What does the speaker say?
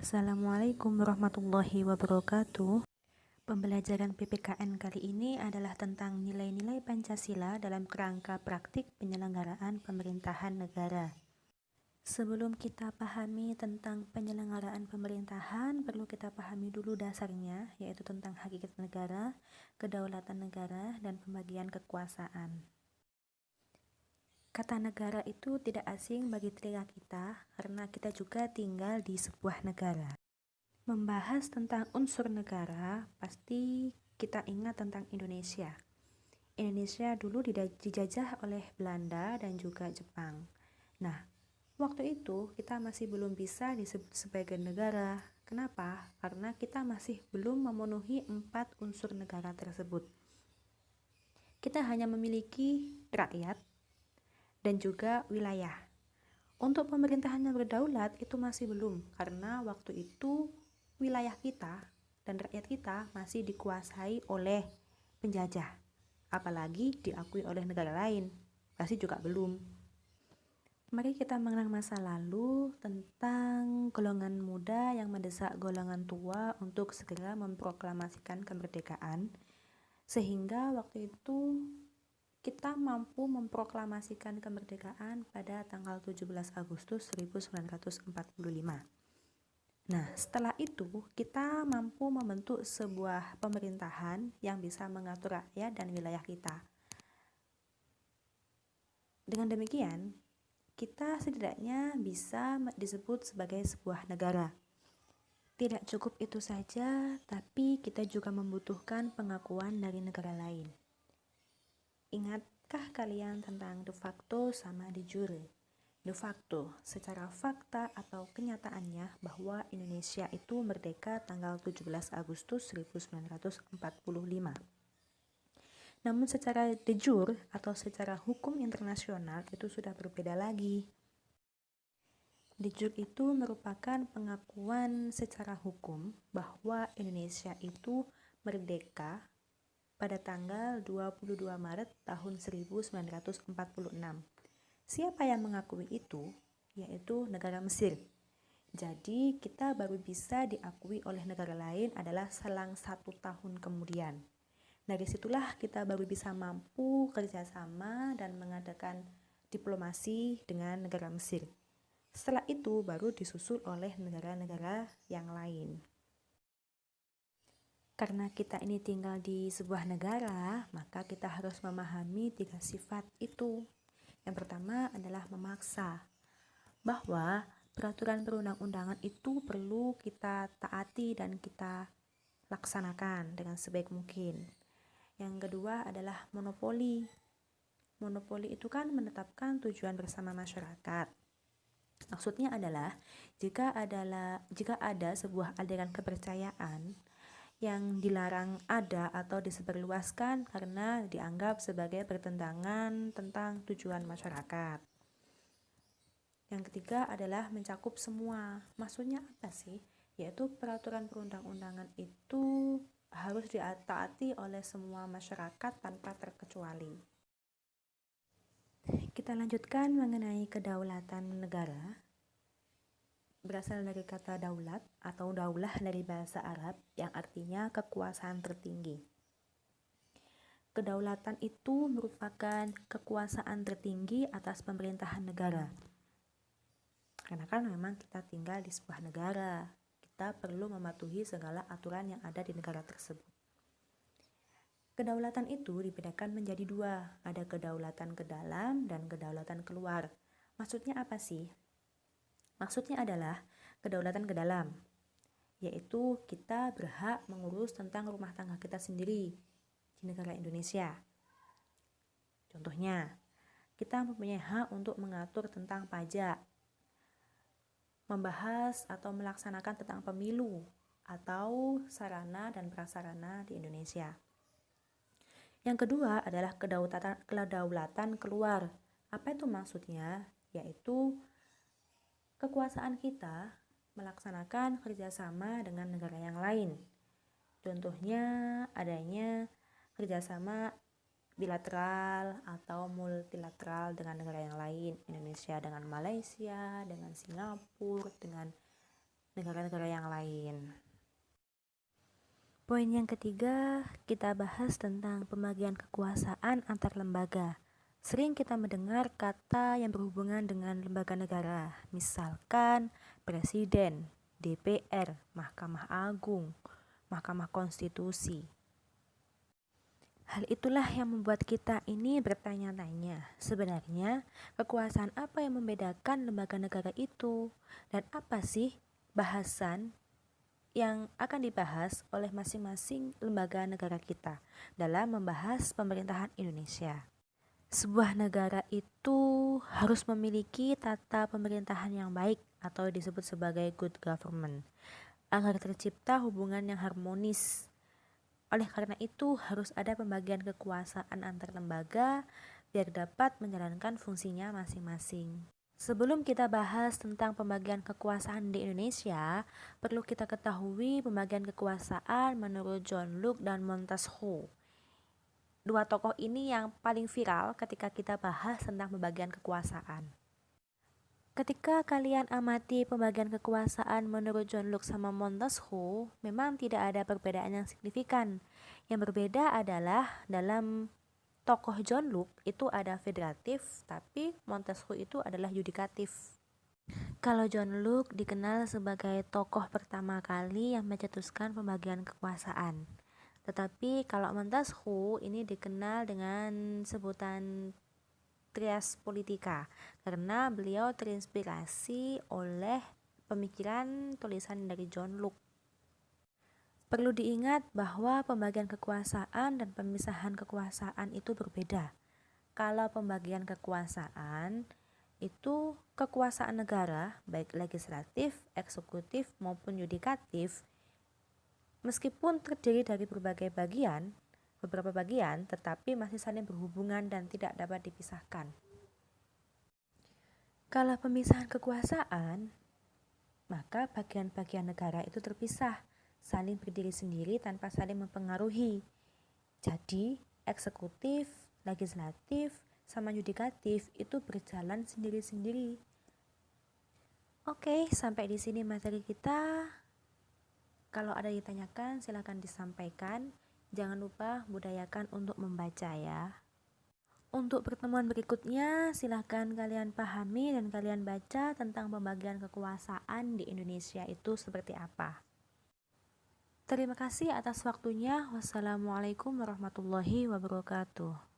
Assalamualaikum warahmatullahi wabarakatuh. Pembelajaran PPKN kali ini adalah tentang nilai-nilai Pancasila dalam kerangka praktik penyelenggaraan pemerintahan negara. Sebelum kita pahami tentang penyelenggaraan pemerintahan, perlu kita pahami dulu dasarnya, yaitu tentang hakikat negara, kedaulatan negara, dan pembagian kekuasaan. Kata negara itu tidak asing bagi telinga kita karena kita juga tinggal di sebuah negara. Membahas tentang unsur negara, pasti kita ingat tentang Indonesia. Indonesia dulu dijajah oleh Belanda dan juga Jepang. Nah, waktu itu kita masih belum bisa disebut sebagai negara. Kenapa? Karena kita masih belum memenuhi 4 unsur negara tersebut. Kita hanya memiliki rakyat dan juga wilayah. Untuk pemerintahan yang berdaulat itu masih belum, karena waktu itu wilayah kita dan rakyat kita masih dikuasai oleh penjajah, apalagi diakui oleh negara lain, pasti juga belum. Mari kita mengenang masa lalu tentang golongan muda yang mendesak golongan tua untuk segera memproklamasikan kemerdekaan, sehingga waktu itu kita mampu memproklamasikan kemerdekaan pada tanggal 17 Agustus 1945. Nah, setelah itu kita mampu membentuk sebuah pemerintahan yang bisa mengatur rakyat dan wilayah kita. Dengan demikian, kita setidaknya bisa disebut sebagai sebuah negara. Tidak cukup itu saja, tapi kita juga membutuhkan pengakuan dari negara lain. Ingatkah kalian tentang de facto sama de jure? De facto, secara fakta atau kenyataannya bahwa Indonesia itu merdeka tanggal 17 Agustus 1945. Namun secara de jure atau secara hukum internasional itu sudah berbeda lagi. De jure itu merupakan pengakuan secara hukum bahwa Indonesia itu merdeka pada tanggal 22 Maret tahun 1946. Siapa yang mengakui itu? Yaitu negara Mesir. Jadi kita baru bisa diakui oleh negara lain adalah selang 1 tahun kemudian. Dari situlah kita baru bisa mampu kerjasama dan mengadakan diplomasi dengan negara Mesir. Setelah itu baru disusul oleh negara-negara yang lain. Karena kita ini tinggal di sebuah negara, maka kita harus memahami 3 sifat itu. Yang pertama adalah memaksa, bahwa peraturan perundang-undangan itu perlu kita taati dan kita laksanakan dengan sebaik mungkin. Yang kedua adalah monopoli. Monopoli itu kan menetapkan tujuan bersama masyarakat. Maksudnya adalah jika ada sebuah aliran kepercayaan yang dilarang ada atau disebarluaskan karena dianggap sebagai bertentangan tentang tujuan masyarakat. Yang ketiga adalah mencakup semua. Maksudnya apa sih? Yaitu peraturan perundang-undangan itu harus ditaati oleh semua masyarakat tanpa terkecuali. Kita lanjutkan mengenai kedaulatan negara. Berasal dari kata daulat atau daulah dari bahasa Arab yang artinya kekuasaan tertinggi. Kedaulatan itu merupakan kekuasaan tertinggi atas pemerintahan negara. Karena kan memang kita tinggal di sebuah negara, kita perlu mematuhi segala aturan yang ada di negara tersebut. Kedaulatan itu dibedakan menjadi 2, ada kedaulatan ke dalam dan kedaulatan keluar. Maksudnya apa sih? Maksudnya adalah kedaulatan ke dalam, yaitu kita berhak mengurus tentang rumah tangga kita sendiri di negara Indonesia. Contohnya, kita mempunyai hak untuk mengatur tentang pajak, membahas atau melaksanakan tentang pemilu atau sarana dan prasarana di Indonesia. Yang kedua adalah kedaulatan keluar. Apa itu maksudnya? Yaitu kekuasaan kita melaksanakan kerjasama dengan negara yang lain. Contohnya adanya kerjasama bilateral atau multilateral dengan negara yang lain. Indonesia dengan Malaysia, dengan Singapura, dengan negara-negara yang lain. Poin yang ketiga, kita bahas tentang pembagian kekuasaan antar lembaga. Sering kita mendengar kata yang berhubungan dengan lembaga negara, misalkan Presiden, DPR, Mahkamah Agung, Mahkamah Konstitusi. Hal itulah yang membuat kita ini bertanya-tanya, sebenarnya kekuasaan apa yang membedakan lembaga negara itu? Dan apa sih bahasan yang akan dibahas oleh masing-masing lembaga negara kita dalam membahas pemerintahan Indonesia? Sebuah negara itu harus memiliki tata pemerintahan yang baik atau disebut sebagai good government agar tercipta hubungan yang harmonis. Oleh karena itu harus ada pembagian kekuasaan antar lembaga biar dapat menjalankan fungsinya masing-masing. Sebelum kita bahas tentang pembagian kekuasaan di Indonesia, perlu kita ketahui pembagian kekuasaan menurut John Locke dan Montesquieu. Dua tokoh ini yang paling viral ketika kita bahas tentang pembagian kekuasaan. Ketika kalian amati pembagian kekuasaan menurut John Locke sama Montesquieu, memang tidak ada perbedaan yang signifikan. Yang berbeda adalah dalam tokoh John Locke itu ada federatif, tapi Montesquieu itu adalah yudikatif. Kalau John Locke dikenal sebagai tokoh pertama kali yang mencetuskan pembagian kekuasaan. Tetapi kalau Montesquieu ini dikenal dengan sebutan trias politica karena beliau terinspirasi oleh pemikiran tulisan dari John Locke. Perlu diingat bahwa pembagian kekuasaan dan pemisahan kekuasaan itu berbeda. Kalau pembagian kekuasaan itu kekuasaan negara, baik legislatif, eksekutif maupun yudikatif, meskipun terdiri dari beberapa bagian, tetapi masih saling berhubungan dan tidak dapat dipisahkan. Kalau pemisahan kekuasaan, maka bagian-bagian negara itu terpisah, saling berdiri sendiri tanpa saling mempengaruhi. Jadi, eksekutif, legislatif, sama yudikatif itu berjalan sendiri-sendiri. Oke, sampai di sini materi kita. Kalau ada yang ditanyakan, silakan disampaikan. Jangan lupa budayakan untuk membaca ya. Untuk pertemuan berikutnya, silakan kalian pahami dan kalian baca tentang pembagian kekuasaan di Indonesia itu seperti apa. Terima kasih atas waktunya. Wassalamualaikum warahmatullahi wabarakatuh.